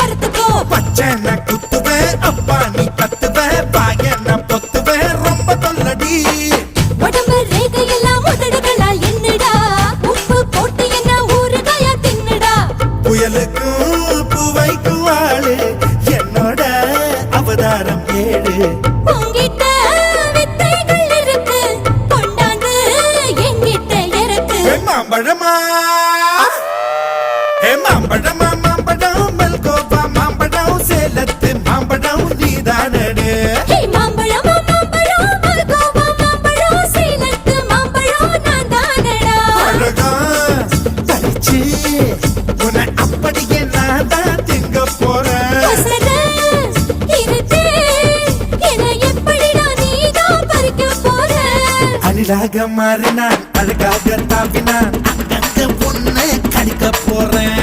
அறுத்துக்கோ. பச்சனை குத்துவேன் அப்பா நீ கத்துவேன் பாயன பொத்துவேன் ரொம்ப தொல்லடி. உடம்பு ரேகையெல்லாம் உதடுகளால் என்னடா உப்பு போட்டு என்ன ஊறுகாயா தின்னுடா. புயலுக்கும் பூவைக்கும் ஆளு என்னோட அவதாரம் ஏழு. உங்கிட்ட வித்தைகள் இருக்கு கொண்டாந்து எங்கிட்ட இருக்கு. மாம்பழமா மாம்பழமா மாம்பழம் மல்கோவா மாம்பழம் சேலத்து மாம்பழம் நீதானே. மாம்பழம் மாம்பழம் மல்கோவா மாம்பழம் சேலத்து மாம்பழம் நான் தானடா. அழகா பறிச்சு உன்னை அப்படியே நான் தான் திங்க போறேன். அழகாக மாறினான் அழகாக தாவினான் அங்கங்க பொண்ணு கடிக்க போறேன்.